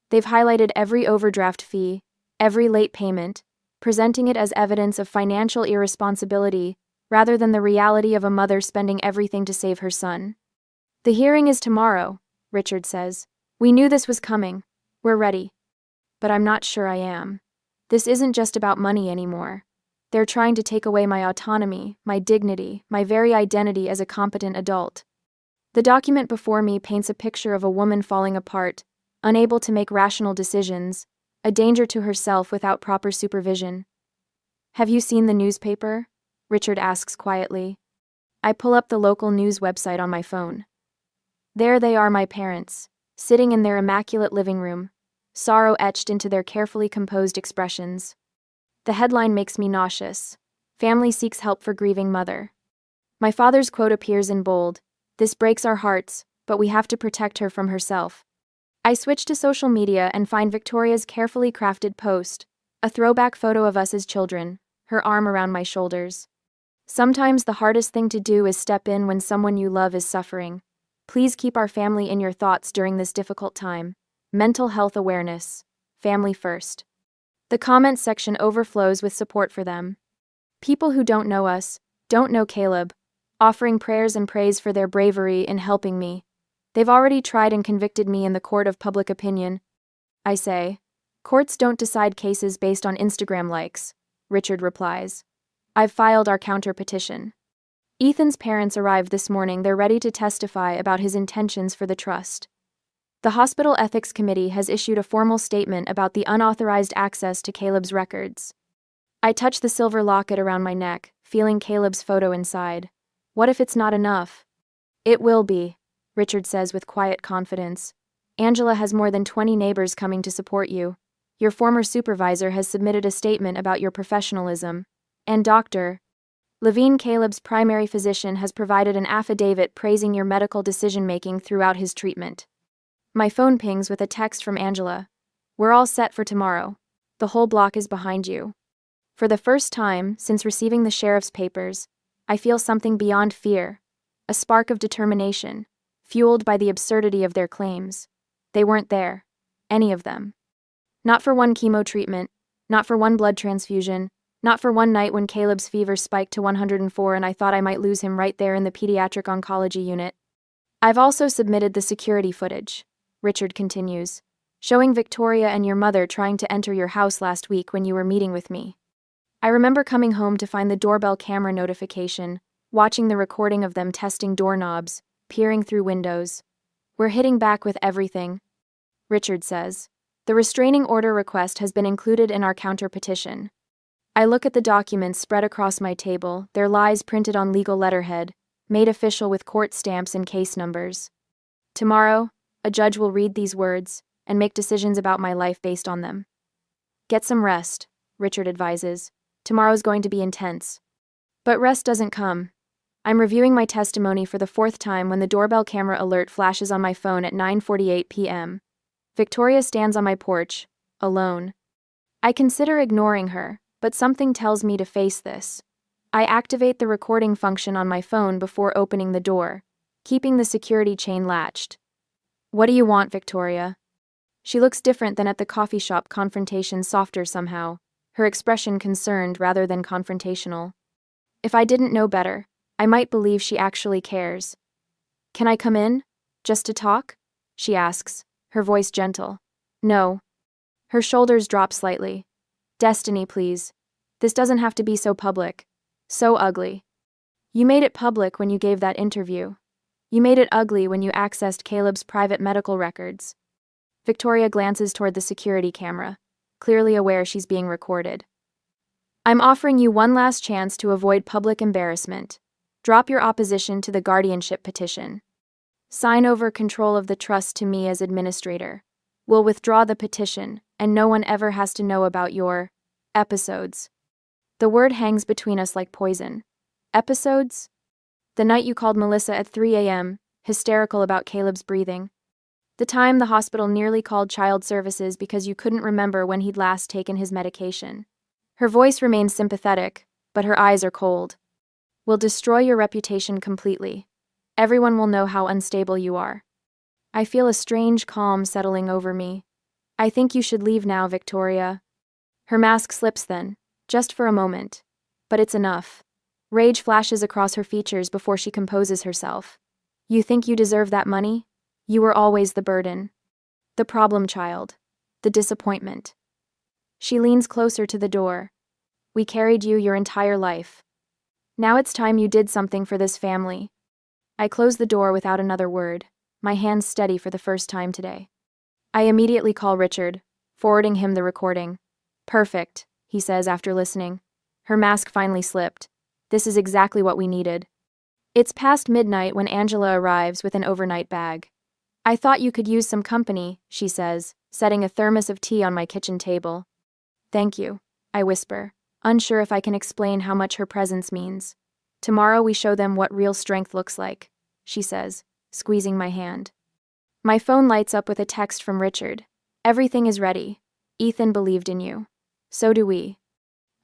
They've highlighted every overdraft fee, every late payment, presenting it as evidence of financial irresponsibility rather than the reality of a mother spending everything to save her son. The hearing is tomorrow, Richard says. We knew this was coming. We're ready. But I'm not sure I am. This isn't just about money anymore. They're trying to take away my autonomy, my dignity, my very identity as a competent adult. The document before me paints a picture of a woman falling apart, unable to make rational decisions, a danger to herself without proper supervision. Have you seen the newspaper? Richard asks quietly. I pull up the local news website on my phone. There they are, my parents, sitting in their immaculate living room, sorrow etched into their carefully composed expressions. The headline makes me nauseous. Family seeks help for grieving mother. My father's quote appears in bold. This breaks our hearts, but we have to protect her from herself. I switch to social media and find Victoria's carefully crafted post, a throwback photo of us as children, her arm around my shoulders. Sometimes the hardest thing to do is step in when someone you love is suffering. Please keep our family in your thoughts during this difficult time. Mental health awareness. Family first. The comments section overflows with support for them. People who don't know us, don't know Caleb, offering prayers and praise for their bravery in helping me. They've already tried and convicted me in the court of public opinion. I say. Courts don't decide cases based on Instagram likes, Richard replies. I've filed our counter petition. Ethan's parents arrived this morning. They're ready to testify about his intentions for the trust. The hospital ethics committee has issued a formal statement about the unauthorized access to Caleb's records. I touch the silver locket around my neck, feeling Caleb's photo inside. What if it's not enough? It will be, Richard says with quiet confidence. Angela has more than 20 neighbors coming to support you. Your former supervisor has submitted a statement about your professionalism. And Dr. Levine, Caleb's primary physician, has provided an affidavit praising your medical decision-making throughout his treatment. My phone pings with a text from Angela. We're all set for tomorrow. The whole block is behind you. For the first time since receiving the sheriff's papers, I feel something beyond fear, a spark of determination, fueled by the absurdity of their claims. They weren't there, any of them. Not for one chemo treatment, not for one blood transfusion, not for one night when Caleb's fever spiked to 104 and I thought I might lose him right there in the pediatric oncology unit. I've also submitted the security footage. Richard continues, showing Victoria and your mother trying to enter your house last week when you were meeting with me. I remember coming home to find the doorbell camera notification, watching the recording of them testing doorknobs, peering through windows. We're hitting back with everything, Richard says. The restraining order request has been included in our counter petition. I look at the documents spread across my table, their lies printed on legal letterhead, made official with court stamps and case numbers. Tomorrow, a judge will read these words and make decisions about my life based on them. Get some rest, Richard advises. Tomorrow's going to be intense. But rest doesn't come. I'm reviewing my testimony for the fourth time when the doorbell camera alert flashes on my phone at 9:48 p.m. Victoria stands on my porch, alone. I consider ignoring her, but something tells me to face this. I activate the recording function on my phone before opening the door, keeping the security chain latched. What do you want, Victoria? She looks different than at the coffee shop confrontation, softer somehow, her expression concerned rather than confrontational. If I didn't know better, I might believe she actually cares. Can I come in? Just to talk? She asks, her voice gentle. No. Her shoulders drop slightly. Destiny, please. This doesn't have to be so public. So ugly. You made it public when you gave that interview. You made it ugly when you accessed Caleb's private medical records. Victoria glances toward the security camera, clearly aware she's being recorded. I'm offering you one last chance to avoid public embarrassment. Drop your opposition to the guardianship petition. Sign over control of the trust to me as administrator. We'll withdraw the petition, and no one ever has to know about your episodes. The word hangs between us like poison. Episodes? The night you called Melissa at 3 a.m., hysterical about Caleb's breathing. The time the hospital nearly called child services because you couldn't remember when he'd last taken his medication. Her voice remains sympathetic, but her eyes are cold. We'll destroy your reputation completely. Everyone will know how unstable you are. I feel a strange calm settling over me. I think you should leave now, Victoria. Her mask slips then, just for a moment. But it's enough. Rage flashes across her features before she composes herself. You think you deserve that money? You were always the burden. The problem child. The disappointment. She leans closer to the door. We carried you your entire life. Now it's time you did something for this family. I close the door without another word, my hands steady for the first time today. I immediately call Richard, forwarding him the recording. Perfect, he says after listening. Her mask finally slipped. This is exactly what we needed. It's past midnight when Angela arrives with an overnight bag. I thought you could use some company, she says, setting a thermos of tea on my kitchen table. Thank you, I whisper, unsure if I can explain how much her presence means. Tomorrow we show them what real strength looks like, she says, squeezing my hand. My phone lights up with a text from Richard. Everything is ready. Ethan believed in you. So do we.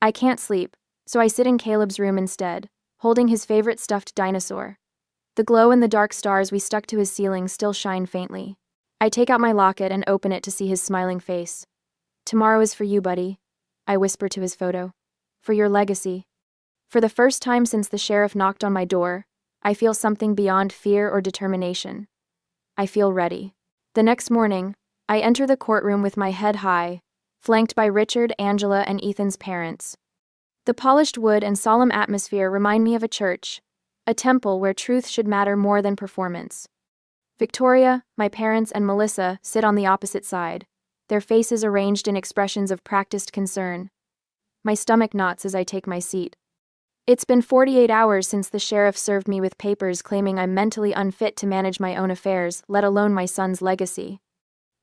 I can't sleep, so I sit in Caleb's room instead, holding his favorite stuffed dinosaur. The glow-in-the-dark stars we stuck to his ceiling still shine faintly. I take out my locket and open it to see his smiling face. Tomorrow is for you, buddy, I whisper to his photo. For your legacy. For the first time since the sheriff knocked on my door, I feel something beyond fear or determination. I feel ready. The next morning, I enter the courtroom with my head high, flanked by Richard, Angela, and Ethan's parents. The polished wood and solemn atmosphere remind me of a church, a temple where truth should matter more than performance. Victoria, my parents, and Melissa sit on the opposite side, their faces arranged in expressions of practiced concern. My stomach knots as I take my seat. It's been 48 hours since the sheriff served me with papers claiming I'm mentally unfit to manage my own affairs, let alone my son's legacy.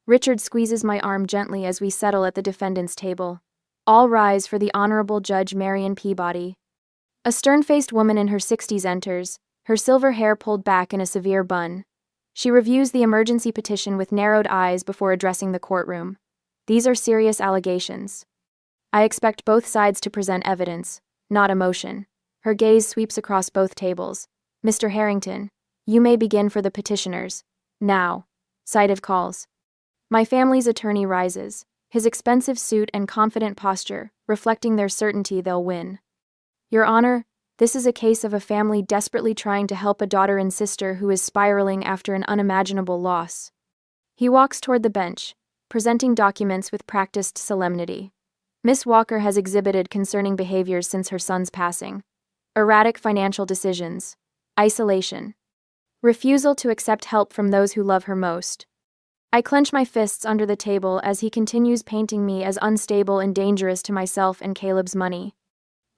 Richard squeezes my arm gently as we settle at the defendant's table. All rise for the Honorable Judge Marion Peabody. A stern-faced woman in her 60s enters, her silver hair pulled back in a severe bun. She reviews the emergency petition with narrowed eyes before addressing the courtroom. These are serious allegations. I expect both sides to present evidence, not emotion. Her gaze sweeps across both tables. Mr. Harrington, you may begin for the petitioners. Now. Cited calls. My family's attorney rises, his expensive suit and confident posture, reflecting their certainty they'll win. Your Honor, this is a case of a family desperately trying to help a daughter and sister who is spiraling after an unimaginable loss. He walks toward the bench, presenting documents with practiced solemnity. Miss Walker has exhibited concerning behaviors since her son's passing. Erratic financial decisions. Isolation. Refusal to accept help from those who love her most. I clench my fists under the table as he continues painting me as unstable and dangerous to myself and Caleb's money.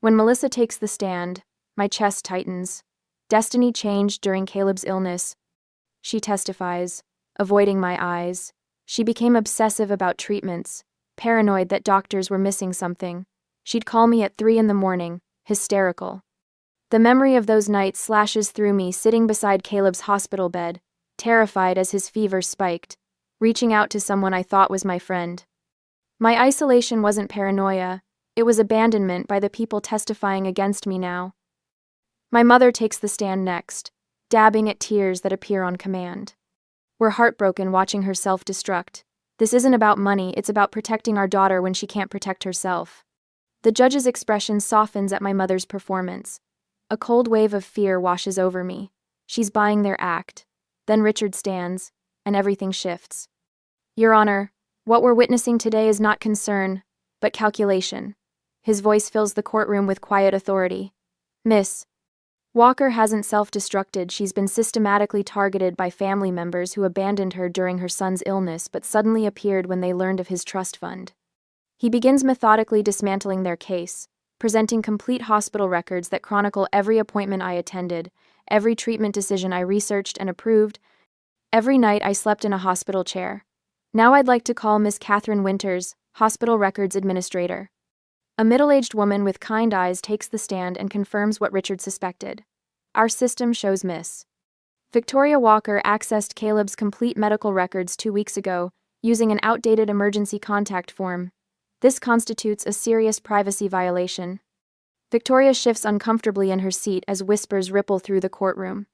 When Melissa takes the stand, my chest tightens. Destiny changed during Caleb's illness. She testifies, avoiding my eyes. She became obsessive about treatments, paranoid that doctors were missing something. She'd call me at 3 a.m, hysterical. The memory of those nights slashes through me sitting beside Caleb's hospital bed, terrified as his fever spiked, reaching out to someone I thought was my friend. My isolation wasn't paranoia, it was abandonment by the people testifying against me now. My mother takes the stand next, dabbing at tears that appear on command. We're heartbroken watching her self-destruct. This isn't about money, it's about protecting our daughter when she can't protect herself. The judge's expression softens at my mother's performance. A cold wave of fear washes over me. She's buying their act. Then Richard stands, and everything shifts. Your Honor, what we're witnessing today is not concern, but calculation. His voice fills the courtroom with quiet authority. Miss Walker hasn't self-destructed, she's been systematically targeted by family members who abandoned her during her son's illness but suddenly appeared when they learned of his trust fund. He begins methodically dismantling their case, presenting complete hospital records that chronicle every appointment I attended, every treatment decision I researched and approved, every night I slept in a hospital chair. Now I'd like to call Miss Catherine Winters, Hospital Records Administrator. A middle-aged woman with kind eyes takes the stand and confirms what Richard suspected. Our system shows Miss Victoria Walker accessed Caleb's complete medical records 2 weeks ago, using an outdated emergency contact form. This constitutes a serious privacy violation. Victoria shifts uncomfortably in her seat as whispers ripple through the courtroom.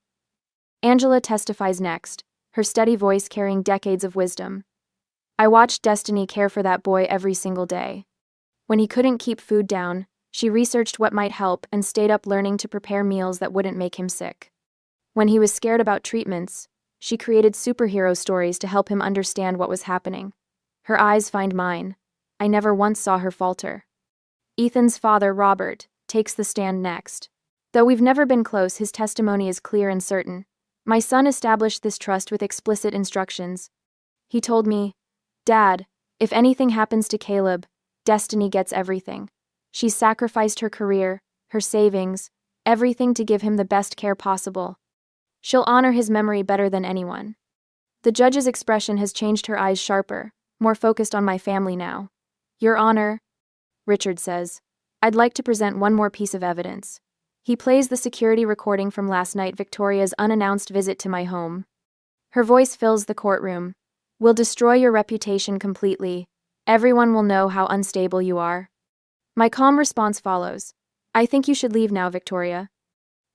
Angela testifies next, her steady voice carrying decades of wisdom. I watched Destiny care for that boy every single day. When he couldn't keep food down, she researched what might help and stayed up learning to prepare meals that wouldn't make him sick. When he was scared about treatments, she created superhero stories to help him understand what was happening. Her eyes find mine. I never once saw her falter. Ethan's father, Robert, takes the stand next. Though we've never been close, his testimony is clear and certain. My son established this trust with explicit instructions. He told me, Dad, if anything happens to Caleb, Destiny gets everything. She's sacrificed her career, her savings, everything to give him the best care possible. She'll honor his memory better than anyone. The judge's expression has changed, her eyes sharper, more focused on my family now. Your Honor, Richard says, I'd like to present one more piece of evidence. He plays the security recording from last night, Victoria's unannounced visit to my home. Her voice fills the courtroom. We'll destroy your reputation completely. Everyone will know how unstable you are. My calm response follows. I think you should leave now, Victoria.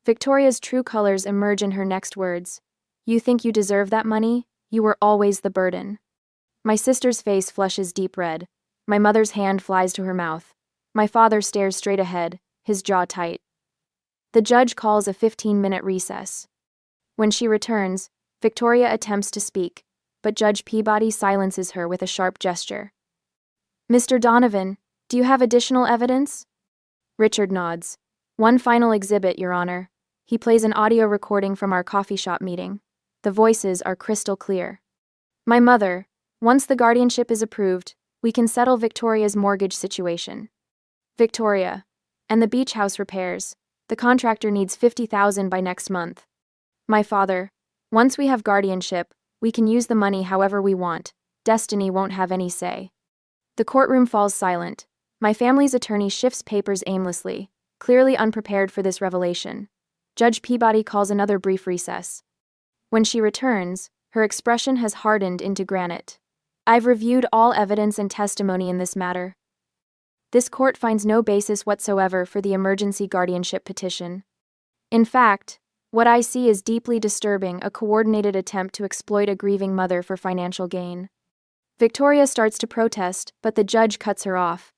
Victoria's true colors emerge in her next words. You think you deserve that money? You were always the burden. My sister's face flushes deep red. My mother's hand flies to her mouth. My father stares straight ahead, his jaw tight. The judge calls a 15-minute recess. When she returns, Victoria attempts to speak, but Judge Peabody silences her with a sharp gesture. Mr. Donovan, do you have additional evidence? Richard nods. One final exhibit, Your Honor. He plays an audio recording from our coffee shop meeting. The voices are crystal clear. My mother, once the guardianship is approved, we can settle Victoria's mortgage situation. Victoria, and the beach house repairs. The contractor needs $50,000 by next month. My father, once we have guardianship, we can use the money however we want. Destiny won't have any say. The courtroom falls silent. My family's attorney shifts papers aimlessly, clearly unprepared for this revelation. Judge Peabody calls another brief recess. When she returns, her expression has hardened into granite. I've reviewed all evidence and testimony in this matter. This court finds no basis whatsoever for the emergency guardianship petition. In fact, what I see is deeply disturbing, a coordinated attempt to exploit a grieving mother for financial gain. Victoria starts to protest, but the judge cuts her off.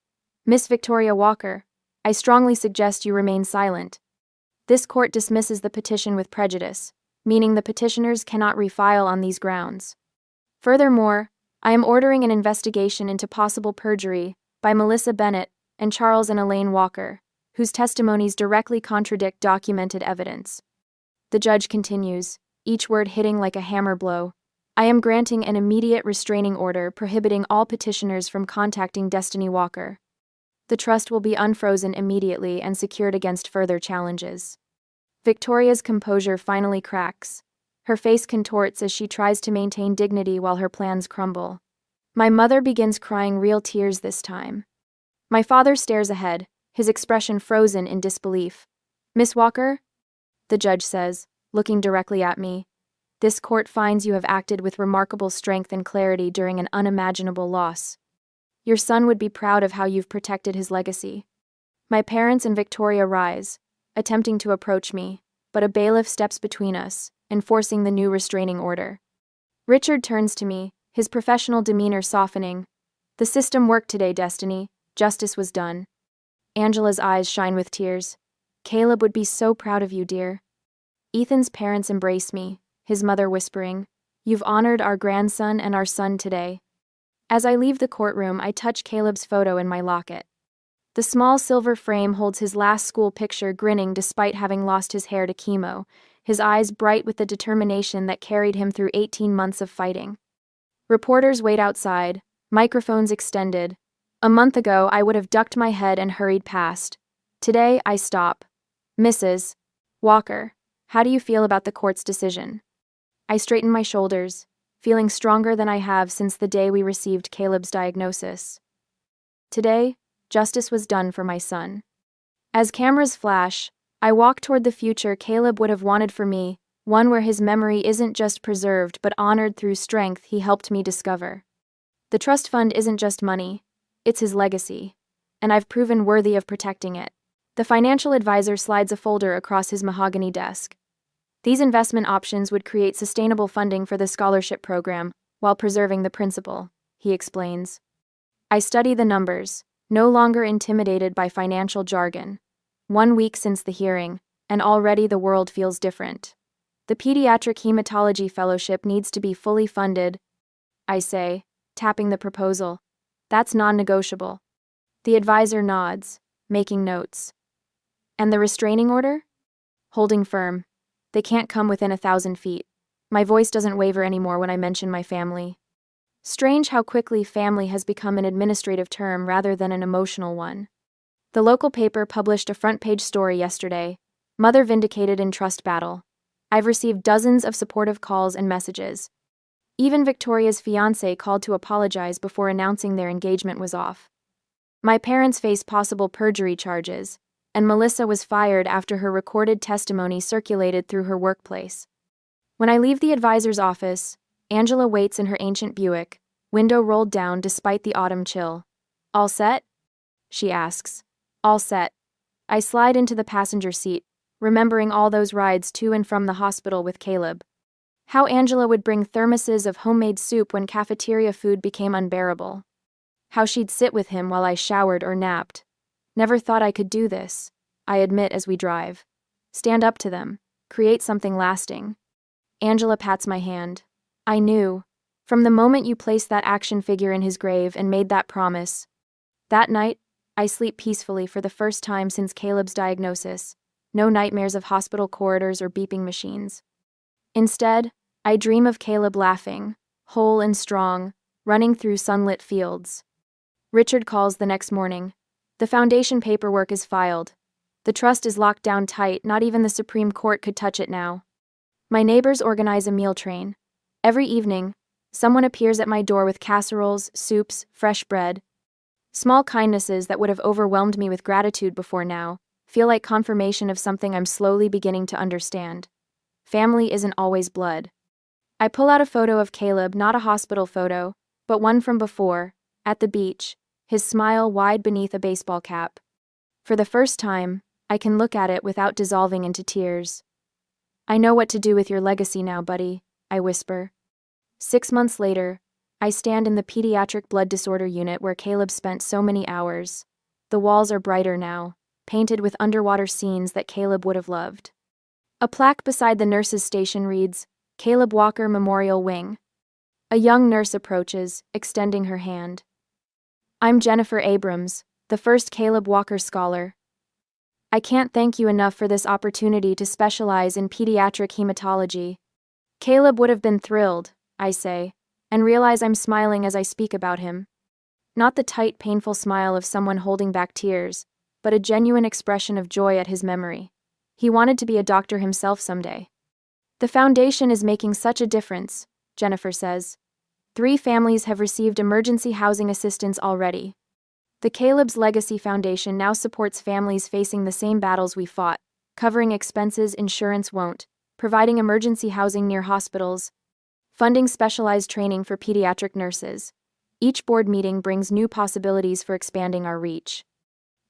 Miss Victoria Walker, I strongly suggest you remain silent. This court dismisses the petition with prejudice, meaning the petitioners cannot refile on these grounds. Furthermore, I am ordering an investigation into possible perjury by Melissa Bennett and Charles and Elaine Walker, whose testimonies directly contradict documented evidence. The judge continues, each word hitting like a hammer blow. I am granting an immediate restraining order prohibiting all petitioners from contacting Destiny Walker. The trust will be unfrozen immediately and secured against further challenges. Victoria's composure finally cracks. Her face contorts as she tries to maintain dignity while her plans crumble. My mother begins crying real tears this time. My father stares ahead, his expression frozen in disbelief. Miss Walker? The judge says, looking directly at me. This court finds you have acted with remarkable strength and clarity during an unimaginable loss. Your son would be proud of how you've protected his legacy. My parents and Victoria rise, attempting to approach me, but a bailiff steps between us, enforcing the new restraining order. Richard turns to me, his professional demeanor softening. The system worked today, Destiny. Justice was done. Angela's eyes shine with tears. Caleb would be so proud of you, dear. Ethan's parents embrace me, his mother whispering, You've honored our grandson and our son today. As I leave the courtroom, I touch Caleb's photo in my locket. The small silver frame holds his last school picture, grinning despite having lost his hair to chemo, his eyes bright with the determination that carried him through 18 months of fighting. Reporters wait outside, microphones extended. A month ago, I would have ducked my head and hurried past. Today, I stop. Mrs. Walker, how do you feel about the court's decision? I straighten my shoulders, feeling stronger than I have since the day we received Caleb's diagnosis. Today, justice was done for my son. As cameras flash, I walk toward the future Caleb would have wanted for me, one where his memory isn't just preserved but honored through strength he helped me discover. The trust fund isn't just money, it's his legacy, and I've proven worthy of protecting it. The financial advisor slides a folder across his mahogany desk. These investment options would create sustainable funding for the scholarship program while preserving the principal, he explains. I study the numbers, no longer intimidated by financial jargon. 1 week since the hearing, and already the world feels different. The Pediatric Hematology Fellowship needs to be fully funded, I say, tapping the proposal. That's non-negotiable. The advisor nods, making notes. And the restraining order? Holding firm. They can't come within 1,000 feet. My voice doesn't waver anymore when I mention my family. Strange how quickly family has become an administrative term rather than an emotional one. The local paper published a front-page story yesterday, Mother Vindicated in Trust Battle. I've received dozens of supportive calls and messages. Even Victoria's fiancé called to apologize before announcing their engagement was off. My parents face possible perjury charges, and Melissa was fired after her recorded testimony circulated through her workplace. When I leave the advisor's office, Angela waits in her ancient Buick, window rolled down despite the autumn chill. All set? She asks. All set. I slide into the passenger seat, remembering all those rides to and from the hospital with Caleb. How Angela would bring thermoses of homemade soup when cafeteria food became unbearable. How she'd sit with him while I showered or napped. Never thought I could do this, I admit as we drive. Stand up to them. Create something lasting. Angela pats my hand. I knew. From the moment you placed that action figure in his grave and made that promise. That night, I sleep peacefully for the first time since Caleb's diagnosis. No nightmares of hospital corridors or beeping machines. Instead, I dream of Caleb laughing, whole and strong, running through sunlit fields. Richard calls the next morning. The foundation paperwork is filed. The trust is locked down tight, not even the Supreme Court could touch it now. My neighbors organize a meal train. Every evening, someone appears at my door with casseroles, soups, fresh bread. Small kindnesses that would have overwhelmed me with gratitude before now feel like confirmation of something I'm slowly beginning to understand. Family isn't always blood. I pull out a photo of Caleb, not a hospital photo, but one from before, at the beach, his smile wide beneath a baseball cap. For the first time, I can look at it without dissolving into tears. I know what to do with your legacy now, buddy, I whisper. 6 months later, I stand in the pediatric blood disorder unit where Caleb spent so many hours. The walls are brighter now, painted with underwater scenes that Caleb would have loved. A plaque beside the nurse's station reads, Caleb Walker Memorial Wing. A young nurse approaches, extending her hand. I'm Jennifer Abrams, the first Caleb Walker scholar. I can't thank you enough for this opportunity to specialize in pediatric hematology. Caleb would have been thrilled, I say, and realize I'm smiling as I speak about him. Not the tight, painful smile of someone holding back tears, but a genuine expression of joy at his memory. He wanted to be a doctor himself someday. The foundation is making such a difference, Jennifer says. 3 families have received emergency housing assistance already. The Caleb's Legacy Foundation now supports families facing the same battles we fought, covering expenses insurance won't, providing emergency housing near hospitals, funding specialized training for pediatric nurses. Each board meeting brings new possibilities for expanding our reach.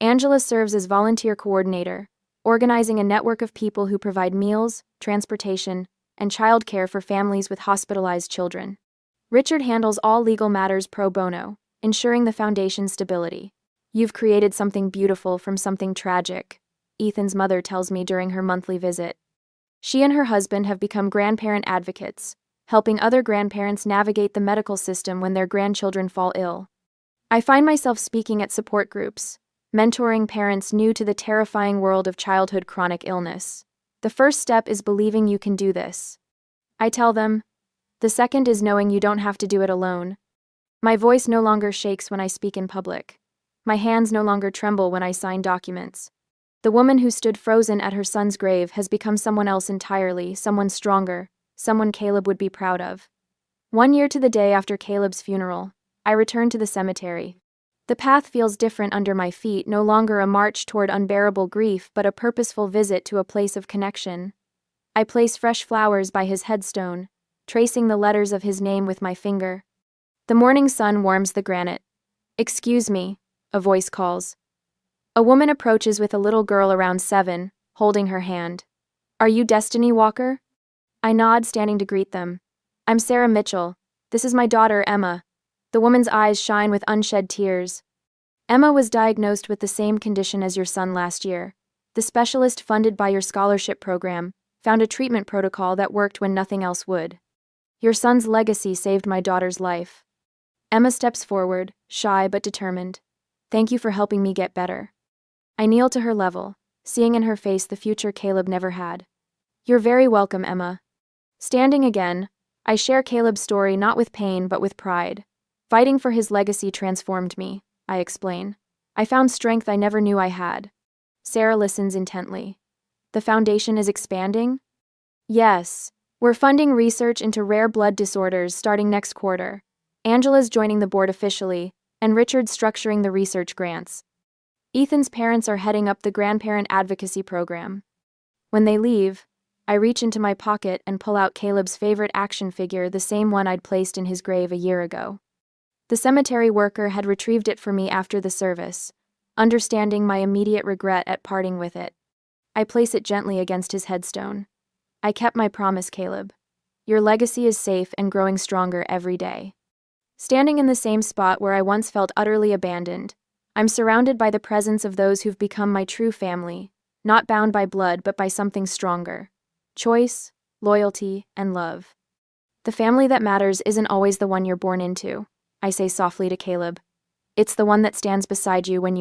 Angela serves as volunteer coordinator, organizing a network of people who provide meals, transportation, and childcare for families with hospitalized children. Richard handles all legal matters pro bono, ensuring the foundation's stability. You've created something beautiful from something tragic, Ethan's mother tells me during her monthly visit. She and her husband have become grandparent advocates, helping other grandparents navigate the medical system when their grandchildren fall ill. I find myself speaking at support groups, mentoring parents new to the terrifying world of childhood chronic illness. The first step is believing you can do this, I tell them. The second is knowing you don't have to do it alone. My voice no longer shakes when I speak in public. My hands no longer tremble when I sign documents. The woman who stood frozen at her son's grave has become someone else entirely, someone stronger, someone Caleb would be proud of. 1 year to the day after Caleb's funeral, I return to the cemetery. The path feels different under my feet, no longer a march toward unbearable grief, but a purposeful visit to a place of connection. I place fresh flowers by his headstone, tracing the letters of his name with my finger. The morning sun warms the granite. Excuse me, a voice calls. A woman approaches with a little girl around 7, holding her hand. Are you Destiny Walker? I nod, standing to greet them. I'm Sarah Mitchell. This is my daughter, Emma. The woman's eyes shine with unshed tears. Emma was diagnosed with the same condition as your son last year. The specialist funded by your scholarship program found a treatment protocol that worked when nothing else would. Your son's legacy saved my daughter's life. Emma steps forward, shy but determined. Thank you for helping me get better. I kneel to her level, seeing in her face the future Caleb never had. You're very welcome, Emma. Standing again, I share Caleb's story not with pain but with pride. Fighting for his legacy transformed me, I explain. I found strength I never knew I had. Sarah listens intently. The foundation is expanding? Yes. We're funding research into rare blood disorders starting next quarter. Angela's joining the board officially, and Richard's structuring the research grants. Ethan's parents are heading up the grandparent advocacy program. When they leave, I reach into my pocket and pull out Caleb's favorite action figure, the same one I'd placed in his grave a year ago. The cemetery worker had retrieved it for me after the service, understanding my immediate regret at parting with it. I place it gently against his headstone. I kept my promise, Caleb. Your legacy is safe and growing stronger every day. Standing in the same spot where I once felt utterly abandoned, I'm surrounded by the presence of those who've become my true family, not bound by blood but by something stronger. Choice, loyalty, and love. The family that matters isn't always the one you're born into, I say softly to Caleb. It's the one that stands beside you when you need